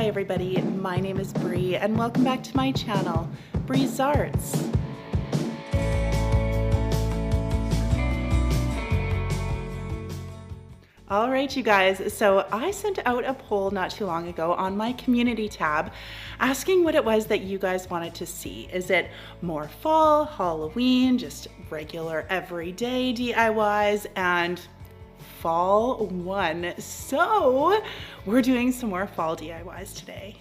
Hi everybody, my name is Bree and welcome back to my channel, Bree's Arts. All right, you guys, so I sent out a poll not too long ago on my community tab asking what it was that you guys wanted to see. Is it more fall, Halloween, just regular everyday DIYs, and fall won. So we're doing some more fall DIYs today.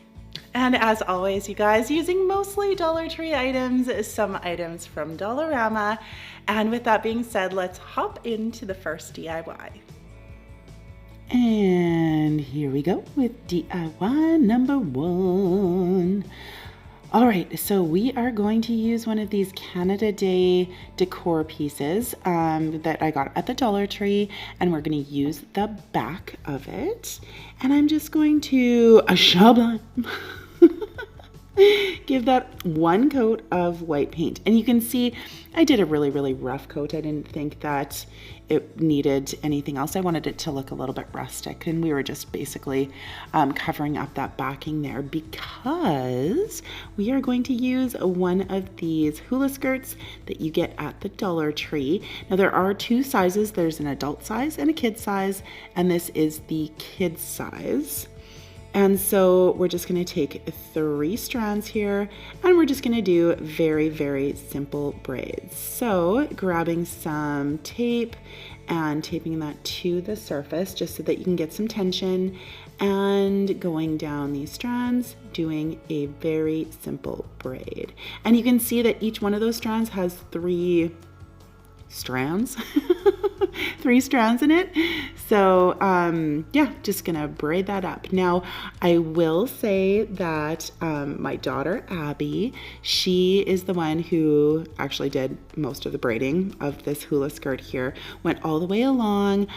And as always, you guys, using mostly Dollar Tree items, some items from Dollarama. And with that being said, let's hop into the first DIY. And here we go with DIY number 1. All right, so we are going to use one of these Canada Day decor pieces that I got at the Dollar Tree, and we're going to use the back of it. And I'm just going to give that one coat of white paint. And you can see I did a really rough coat. I didn't think that it needed anything else. I wanted it to look a little bit rustic, and we were just basically covering up that backing there because we are going to use one of these hula skirts that you get at the Dollar Tree. Now there are 2 sizes. There's an adult size and a kid size, and this is the kid size. And so we're just going to take 3 strands here, and we're just going to do very simple braids. So grabbing some tape and taping that to the surface just so that you can get some tension, and going down these strands, doing a very simple braid. And you can see that each one of those strands has 3 strands. 3 strands in it. So yeah, just gonna braid that up. Now I will say that my daughter Abby, she is the one who actually did most of the braiding of this hula skirt here. Went all the way along.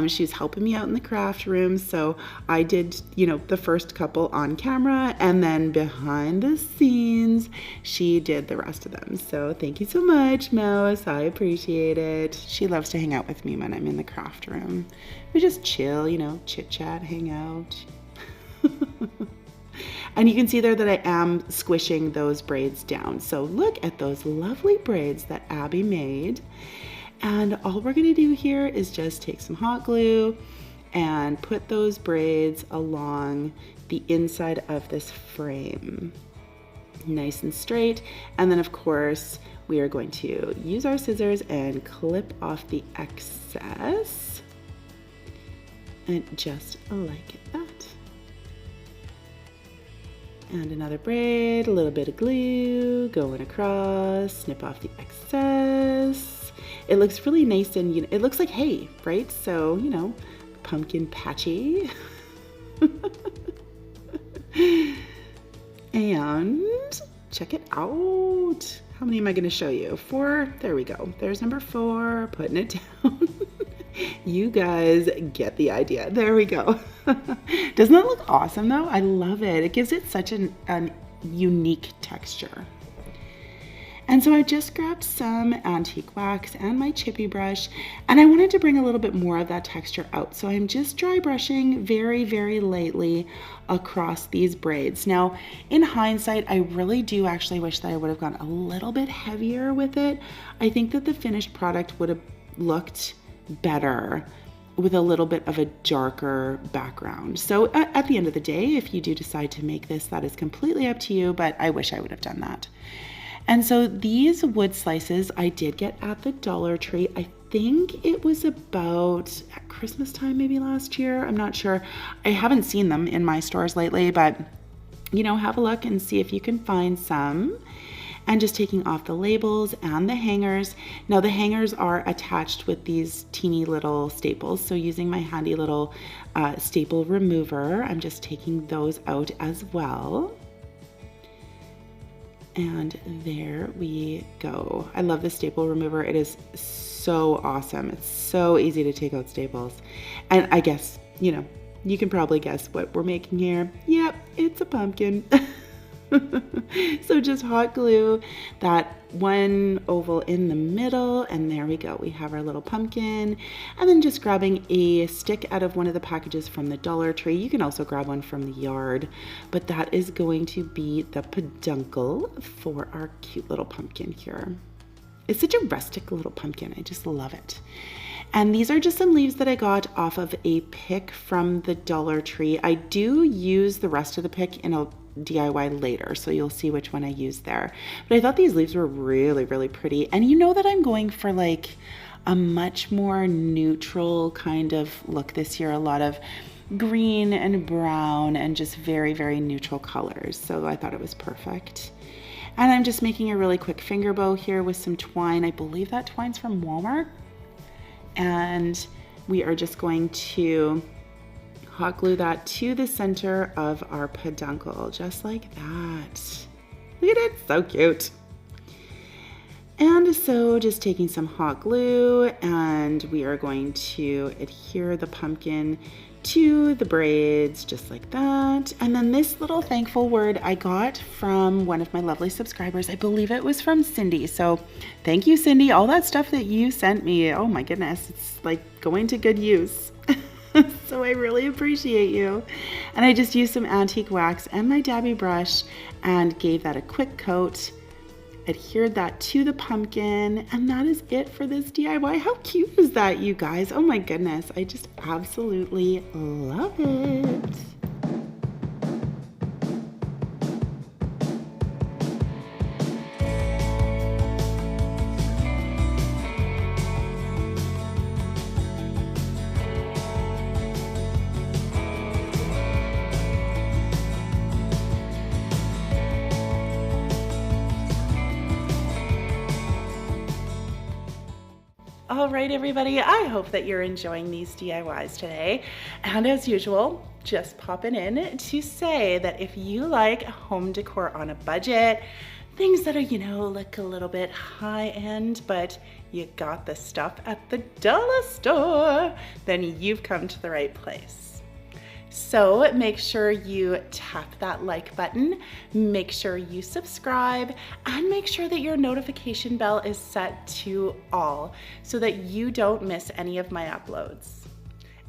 She's helping me out in the craft room, so I did, you know, the first couple on camera, and then behind the scenes she did the rest of them. So thank you so much, Mouse. I appreciate it. She loves to hang out with me when I'm in the craft room. We just chill, you know, chit chat, hang out. And you can see there that I am squishing those braids down. So look at those lovely braids that Abby made. And all we're gonna do here is just take some hot glue and put those braids along the inside of this frame. Nice and straight. And then of course, we are going to use our scissors and clip off the excess. And just like that. And another braid, a little bit of glue going across, snip off the excess. It looks really nice, and you know, it looks like hay, right? So, you know, pumpkin patchy. And check it out. How many am I going to show you? 4. There we go. There's number 4. Putting it down. You guys get the idea. There we go. Doesn't that look awesome though? I love it. It gives it such an unique texture. And so I just grabbed some antique wax and my chippy brush, and I wanted to bring a little bit more of that texture out. So I'm just dry brushing very lightly across these braids. Now, in hindsight, I really do actually wish that I would have gone a little bit heavier with it. I think that the finished product would have looked better with a little bit of a darker background. So at the end of the day, if you do decide to make this, that is completely up to you, but I wish I would have done that. And so these wood slices I did get at the Dollar Tree. I think it was about at Christmas time, maybe last year. I'm not sure. I haven't seen them in my stores lately, but you know, have a look and see if you can find some. And just taking off the labels and the hangers. Now the hangers are attached with these teeny little staples. So using my handy little staple remover, I'm just taking those out as well. And there we go. I love the staple remover. It is so awesome. It's so easy to take out staples. And I guess, you know, you can probably guess what we're making here. Yep, it's a pumpkin. So just hot glue that one oval in the middle, and there we go. We have our little pumpkin. And then just grabbing a stick out of one of the packages from the Dollar Tree. You can also grab one from the yard, but that is going to be the peduncle for our cute little pumpkin here. It's such a rustic little pumpkin. I just love it. And these are just some leaves that I got off of a pick from the Dollar Tree. I do use the rest of the pick in a DIY later, so you'll see which one I used there. But I thought these leaves were really, really pretty. And you know that I'm going for like a much more neutral kind of look this year. A lot of green and brown and just very, very neutral colors. So I thought it was perfect. And I'm just making a really quick finger bow here with some twine. I believe that twine's from Walmart. And we are just going to hot glue that to the center of our peduncle, just like that. Look at it, so cute. And so just taking some hot glue, and we are going to adhere the pumpkin to the braids just like that. And then this little thankful word I got from one of my lovely subscribers. I believe it was from Cindy. So thank you, Cindy. All that stuff that you sent me, oh my goodness, it's like going to good use. So I really appreciate you. And I just used some antique wax and my dabby brush and gave that a quick coat, adhered that to the pumpkin, and that is it for this DIY. How cute is that, you guys? Oh my goodness, I just absolutely love it. All right, everybody, I hope that you're enjoying these DIYs today. And as usual, just popping in to say that if you like home decor on a budget, things that are, you know, look a little bit high end, but you got the stuff at the dollar store, then you've come to the right place. So make sure you tap that like button, make sure you subscribe, and make sure that your notification bell is set to all so that you don't miss any of my uploads.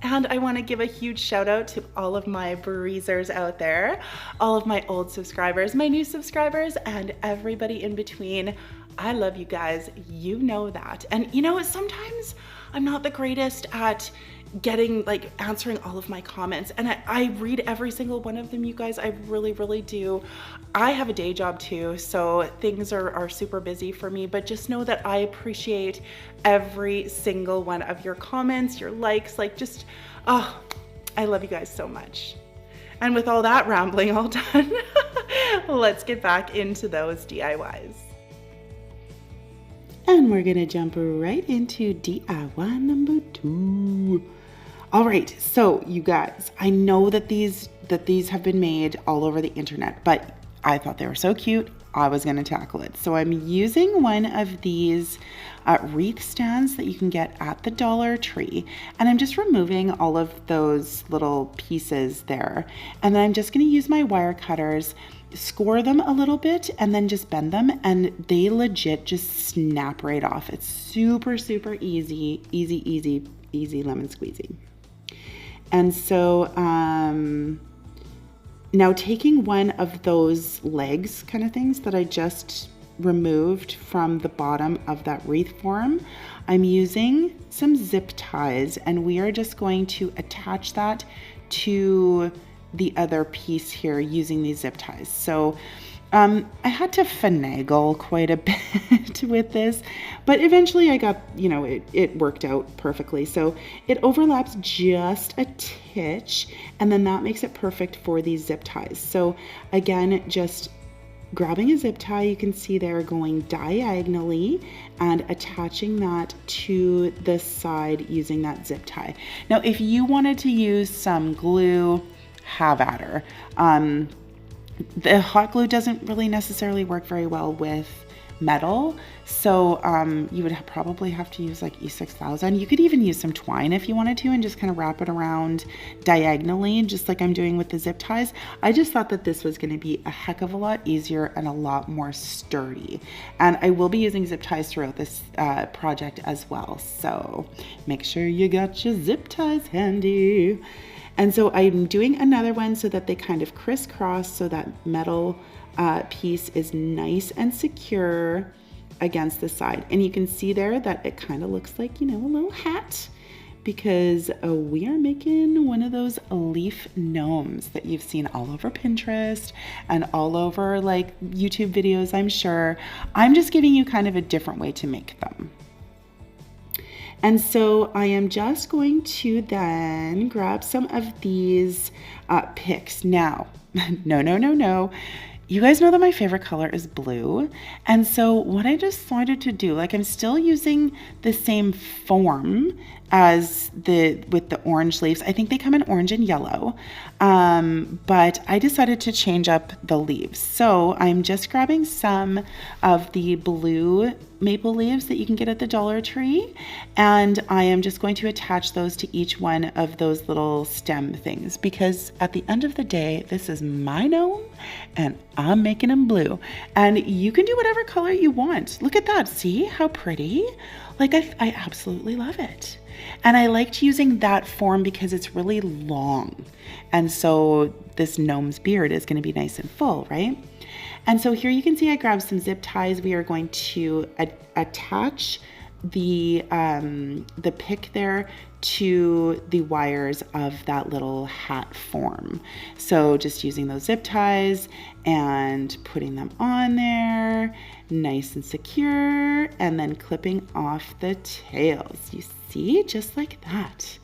And I want to give a huge shout out to all of my breezers out there, all of my old subscribers, my new subscribers, and everybody in between. I love you guys, you know that. And you know, sometimes I'm not the greatest at answering all of my comments, and I read every single one of them, you guys. I really, really do. I have a day job too, so things are super busy for me, but just know that I appreciate every single one of your comments, your likes, I love you guys so much. And with all that rambling all done, let's get back into those DIYs. And we're gonna jump right into DIY number 2. All right, so you guys, I know that these have been made all over the internet, but I thought they were so cute, I was gonna tackle it. So I'm using one of these wreath stands that you can get at the Dollar Tree, and I'm just removing all of those little pieces there. And then I'm just gonna use my wire cutters, score them a little bit, and then just bend them, and they legit just snap right off. It's super, super easy lemon squeezy. And so now taking one of those legs kind of things that I just removed from the bottom of that wreath form, I'm using some zip ties, and we are just going to attach that to the other piece here using these zip ties. So I had to finagle quite a bit with this, but eventually I got, it worked out perfectly. So it overlaps just a titch, and then that makes it perfect for these zip ties. So again, just grabbing a zip tie, you can see there, going diagonally and attaching that to the side using that zip tie. Now, if you wanted to use some glue, have at her. The hot glue doesn't really necessarily work very well with metal. So you would probably have to use like E6000. You could even use some twine if you wanted to and just kind of wrap it around diagonally, just like I'm doing with the zip ties. I just thought that this was going to be a heck of a lot easier and a lot more sturdy. And I will be using zip ties throughout this project as well. So make sure you got your zip ties handy. And so I'm doing another one so that they kind of crisscross so that metal piece is nice and secure against the side. And you can see there that it kind of looks like, you know, a little hat, because we are making one of those leaf gnomes that you've seen all over Pinterest and all over like YouTube videos, I'm sure. I'm just giving you kind of a different way to make them. And so I am just going to then grab some of these picks. Now, no. You guys know that my favorite color is blue. And so what I decided to do, like I'm still using the same form as with the orange leaves. I think they come in orange and yellow, but I decided to change up the leaves. So I'm just grabbing some of the blue maple leaves that you can get at the Dollar Tree, and I am just going to attach those to each one of those little stem things, because at the end of the day, this is my gnome and I'm making them blue, and you can do whatever color you want. Look at that. See how pretty? Like I absolutely love it. And I liked using that form because it's really long. And so this gnome's beard is going to be nice and full, right? And so here you can see I grabbed some zip ties. We are going to attach the pick there to the wires of that little hat form. So just using those zip ties and putting them on there, nice and secure, and then clipping off the tails. You see, just like that.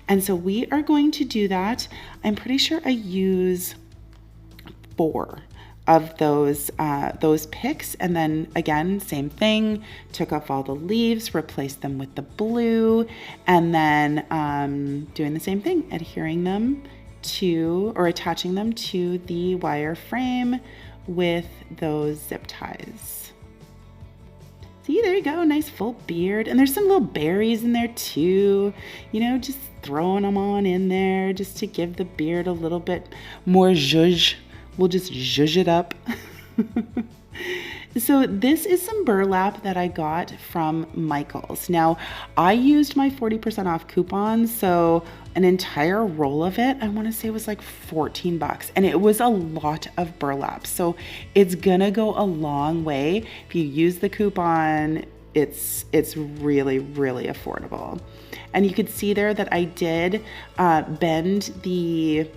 And so we are going to do that. I'm pretty sure I use 4 of those picks, and then again, same thing, took off all the leaves, replaced them with the blue, and then doing the same thing, adhering them to, or attaching them to the wire frame with those zip ties. See, there you go, nice full beard. And there's some little berries in there too, you know, just throwing them on in there just to give the beard a little bit more zhuzh. We'll just zhuzh it up. So this is some burlap that I got from Michael's. Now, I used my 40% off coupon, so an entire roll of it, I want to say was like $14, and it was a lot of burlap. So it's gonna go a long way. If you use the coupon, it's really, really affordable. And you could see there that I did bend the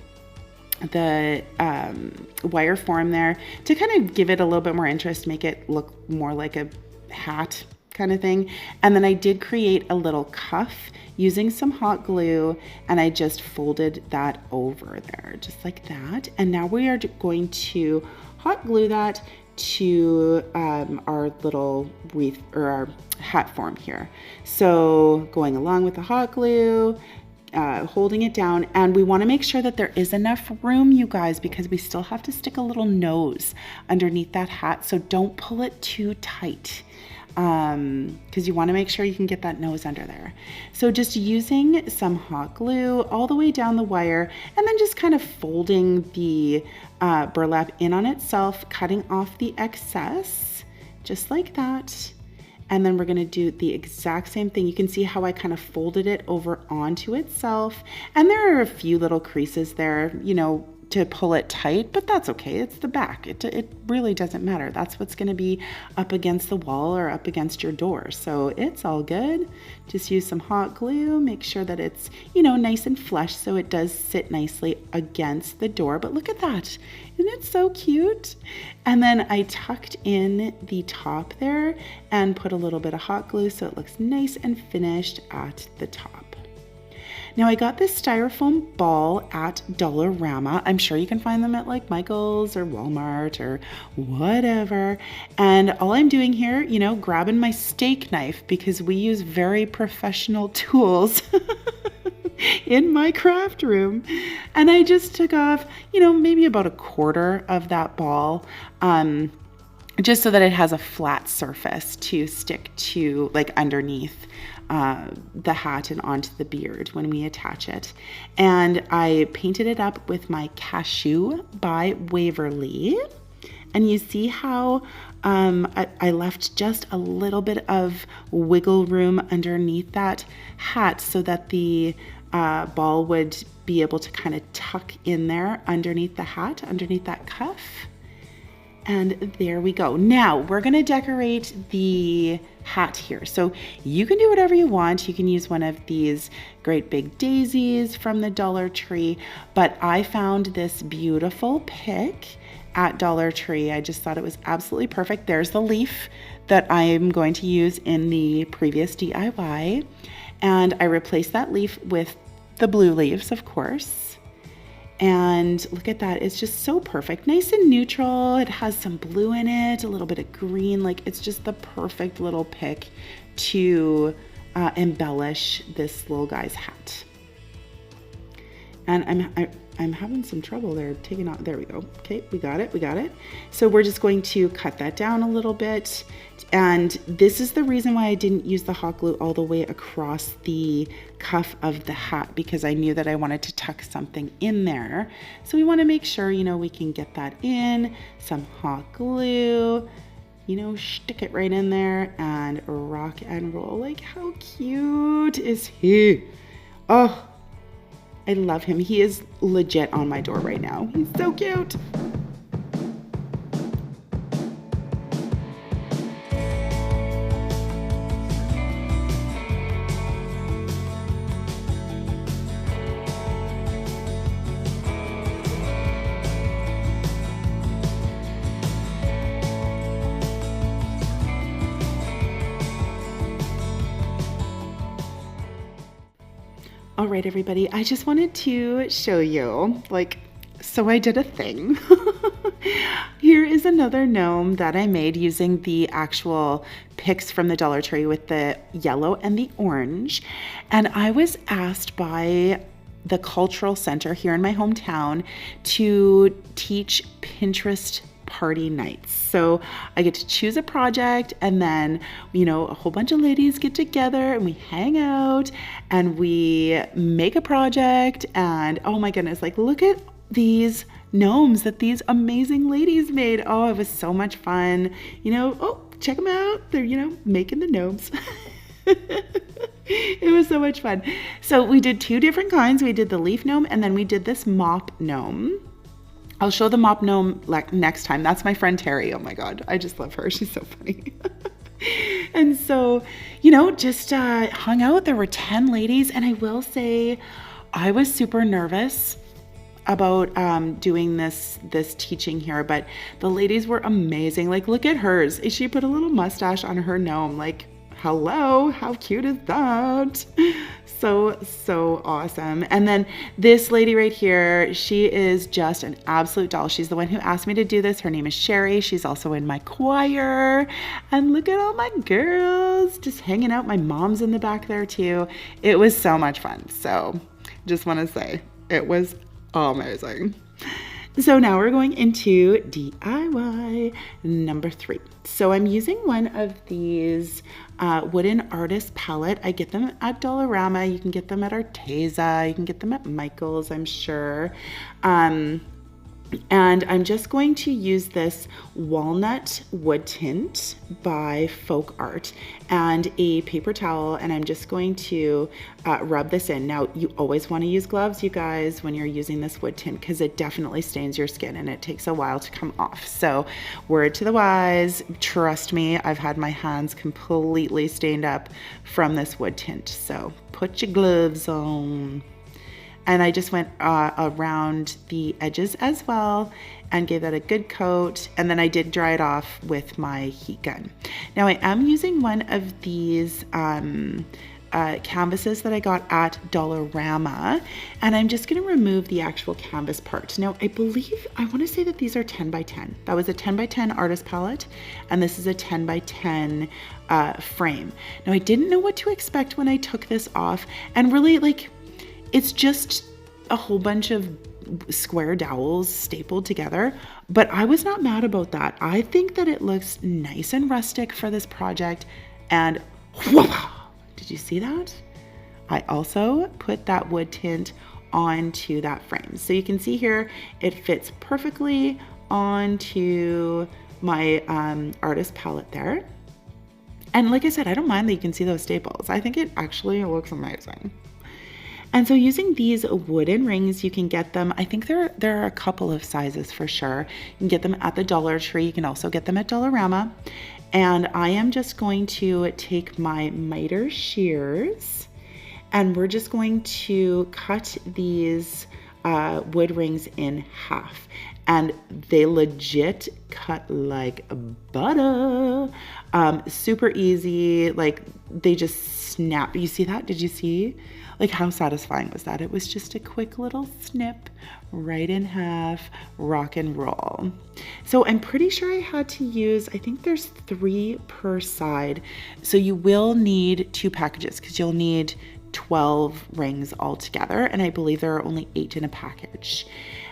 wire form there to kind of give it a little bit more interest, make it look more like a hat kind of thing. And then I did create a little cuff using some hot glue, and I just folded that over there just like that. And now we are going to hot glue that to our little wreath or our hat form here. So going along with the hot glue, holding it down, and we want to make sure that there is enough room, you guys, because we still have to stick a little nose underneath that hat, so don't pull it too tight, because you want to make sure you can get that nose under there. So just using some hot glue all the way down the wire, and then just kind of folding the burlap in on itself, cutting off the excess just like that. And then we're going to do the exact same thing. You can see how I kind of folded it over onto itself. And there are a few little creases there, you know, to pull it tight, but that's okay. It's the back. It really doesn't matter. That's what's going to be up against the wall or up against your door. So it's all good. Just use some hot glue. Make sure that it's, you know, nice and flush so it does sit nicely against the door. But look at that. Isn't it so cute? And then I tucked in the top there and put a little bit of hot glue so it looks nice and finished at the top. Now I got this styrofoam ball at Dollarama. I'm sure you can find them at like Michael's or Walmart or whatever. And all I'm doing here, you know, grabbing my steak knife, because we use very professional tools in my craft room. And I just took off, you know, maybe about a quarter of that ball. just so that it has a flat surface to stick to, like underneath the hat and onto the beard when we attach it. And I painted it up with my Cashew by Waverly. And you see how I left just a little bit of wiggle room underneath that hat so that the ball would be able to kind of tuck in there underneath the hat, underneath that cuff. And there we go. Now we're going to decorate the hat here. So you can do whatever you want. You can use one of these great big daisies from the Dollar Tree, but I found this beautiful pick at Dollar Tree. I just thought it was absolutely perfect. There's the leaf that I'm going to use in the previous DIY. And I replaced that leaf with the blue leaves, of course. And look at that, it's just so perfect. Nice and neutral. It has some blue in it, a little bit of green. Like, it's just the perfect little pick to embellish this little guy's hat. And I'm having some trouble there taking out. There we go. Okay, we got it. So we're just going to cut that down a little bit. And this is the reason why I didn't use the hot glue all the way across the cuff of the hat, because I knew that I wanted to tuck something in there. So we want to make sure, you know, we can get that in. Some hot glue, you know, stick it right in there and rock and roll. Like, how cute is he? Oh, I love him. He is legit on my door right now. He's so cute. All right, everybody, I just wanted to show you, like, so I did a thing. Here is another gnome that I made using the actual picks from the Dollar Tree with the yellow and the orange. And I was asked by the cultural center here in my hometown to teach Pinterest party nights. So I get to choose a project, and then, you know, a whole bunch of ladies get together and we hang out and we make a project. And oh my goodness, like, look at these gnomes that these amazing ladies made. Oh, it was so much fun. You know, oh, check them out. They're, you know, making the gnomes. It was so much fun. So we did two different kinds. We did the leaf gnome, and then we did this mop gnome. I'll show the mop gnome like next time. That's my friend Terry. Oh my God, I just love her. She's so funny. And so, you know, just hung out. There were 10 ladies, and I will say I was super nervous about doing this teaching here, but the ladies were amazing. Like, look at hers. She put a little mustache on her gnome. Like, hello, how cute is that? So awesome. And then this lady right here, she is just an absolute doll. She's the one who asked me to do this. Her name is Sherry. She's also in my choir. And look at all my girls just hanging out. My mom's in the back there too. It was so much fun. So just want to say it was amazing. So now we're going into DIY number 3. So I'm using one of these wooden artist palette. I get them at Dollarama. You can get them at Arteza. You can get them at Michael's, I'm sure. And I'm just going to use this walnut wood tint by Folk Art and a paper towel, and I'm just going to rub this in. Now, you always want to use gloves, you guys, when you're using this wood tint, because it definitely stains your skin and it takes a while to come off. So word to the wise, trust me, I've had my hands completely stained up from this wood tint. So put your gloves on. And I just went around the edges as well and gave that a good coat. And then I did dry it off with my heat gun. Now I am using one of these canvases that I got at Dollarama. And I'm just going to remove the actual canvas part. Now I want to say that these are 10 by 10. That was a 10 by 10 artist palette. And this is a 10 by 10 frame. Now I didn't know what to expect when I took this off. And really, like, it's just a whole bunch of square dowels stapled together, but I was not mad about that. I think that it looks nice and rustic for this project. And whoa, did you see that? I also put that wood tint onto that frame. So you can see here, it fits perfectly onto my artist palette there. And like I said, I don't mind that you can see those staples. I think it actually looks amazing. And so using these wooden rings, you can get them, I think there are a couple of sizes for sure. You can get them at the Dollar Tree. You can also get them at Dollarama. And I am just going to take my miter shears and we're just going to cut these wood rings in half. And they legit cut like butter. Super easy, like they just snap. You see that? Did you see? Like how satisfying was that? It was just a quick little snip, right in half, rock and roll. So I'm pretty sure I had to use, I think there's 3 per side. So you will need 2 packages because you'll need 12 rings altogether. And I believe there are only 8 in a package.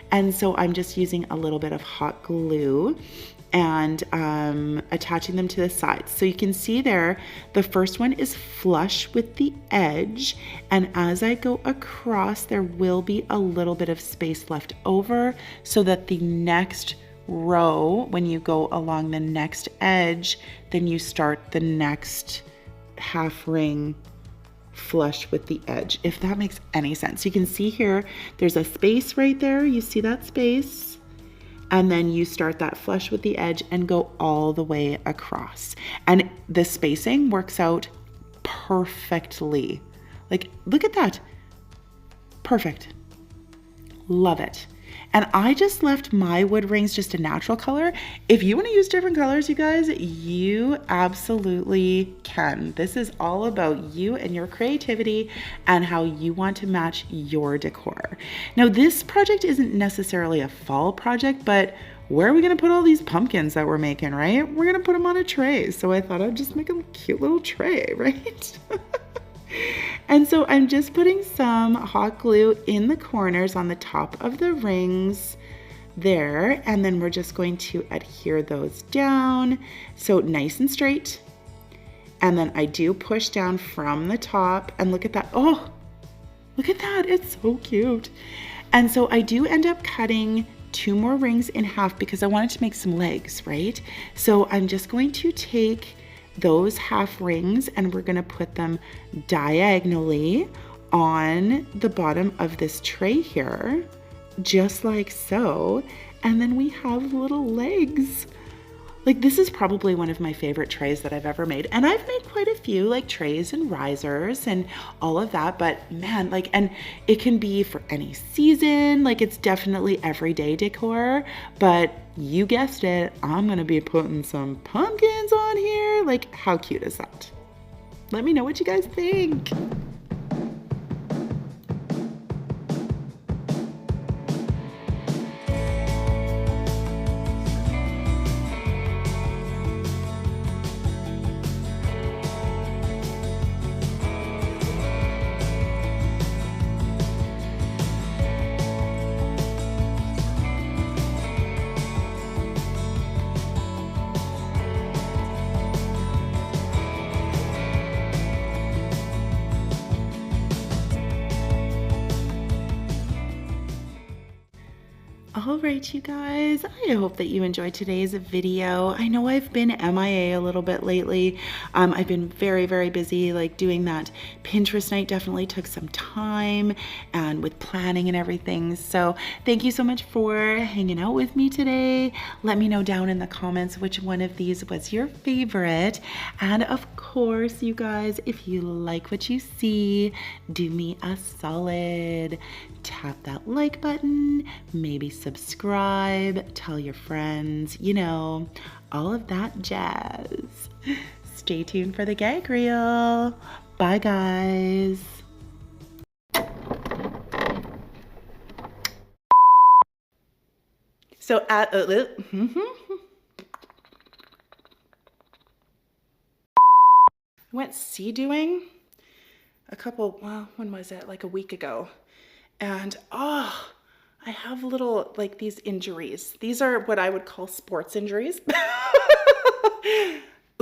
And so I'm just using a little bit of hot glue and attaching them to the sides. So you can see there, the first one is flush with the edge. And as I go across, there will be a little bit of space left over so that the next row, when you go along the next edge, then you start the next half ring flush with the edge, if that makes any sense. You can see here, there's a space right there. You see that space? And then you start that flush with the edge and go all the way across. And the spacing works out perfectly. Like, look at that. Perfect. Love it. And I just left my wood rings just a natural color. If you want to use different colors, you guys, you absolutely can. This is all about you and your creativity and how you want to match your decor. Now, this project isn't necessarily a fall project, but where are we going to put all these pumpkins that we're making, right? We're going to put them on a tray. So I thought I'd just make a cute little tray, right? And so I'm just putting some hot glue in the corners on the top of the rings there. And then we're just going to adhere those down. So nice and straight. And then I do push down from the top and look at that. Oh, look at that. It's so cute. And so I do end up cutting 2 more rings in half because I wanted to make some legs, right? So I'm just going to take those half rings and we're going to put them diagonally on the bottom of this tray here, just like so. And then we have little legs. Like, this is probably one of my favorite trays that I've ever made. And I've made quite a few, like trays and risers and all of that, but man, like, and it can be for any season. Like, it's definitely everyday decor, but you guessed it, I'm gonna be putting some pumpkins on here. Like, how cute is that? Let me know what you guys think. All right, you guys, I hope that you enjoyed today's video. I know I've been MIA a little bit lately. I've been very, very busy, like doing that Pinterest night definitely took some time and with planning and everything. So thank you so much for hanging out with me today. Let me know down in the comments which one of these was your favorite. And of course, you guys, if you like what you see, do me a solid. Tap that like button, maybe subscribe, tell your friends, you know, all of that jazz. Stay tuned for the gag reel. Bye, guys. So I went sea doing a couple, well, when was it? Like a week ago. And oh, I have little, like, these injuries. These are what I would call sports injuries.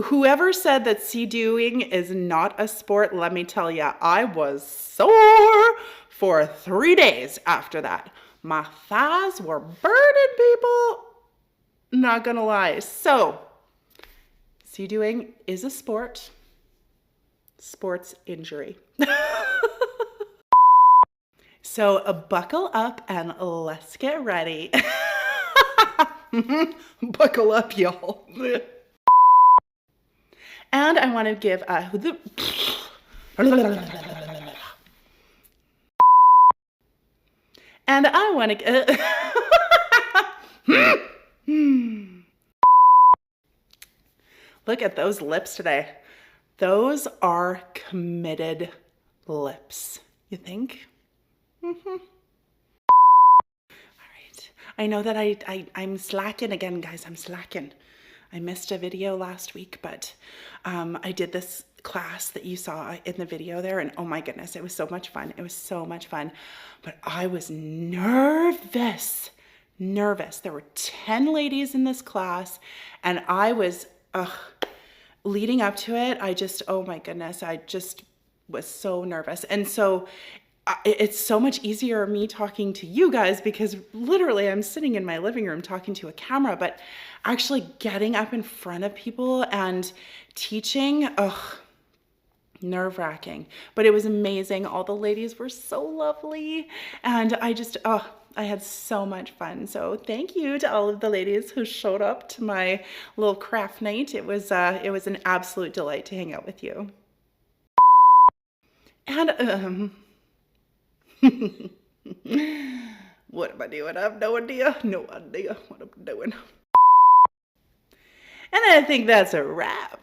Whoever said that sea-dooing is not a sport, let me tell you, I was sore for 3 days after that. My thighs were burning, people. Not gonna lie. So, sea-dooing is a sport. Sports injury. So buckle up and let's get ready. Buckle up, y'all. And I want to give and I want to look at those lips today. Those are committed lips. You think? Mm-hmm. All right. I know that I'm slacking again, guys. I'm slacking. I missed a video last week, but I did this class that you saw in the video there, and oh my goodness, it was so much fun. It was so much fun, but I was nervous. There were 10 ladies in this class, and I was, leading up to it, oh my goodness, I just was so nervous. And so it's so much easier me talking to you guys because literally I'm sitting in my living room talking to a camera, but actually getting up in front of people and teaching, nerve-wracking. But it was amazing. All the ladies were so lovely, and I had so much fun. So thank you to all of the ladies who showed up to my little craft night. It was an absolute delight to hang out with you. And what am I doing? I have no idea what I'm doing. And I think that's a wrap.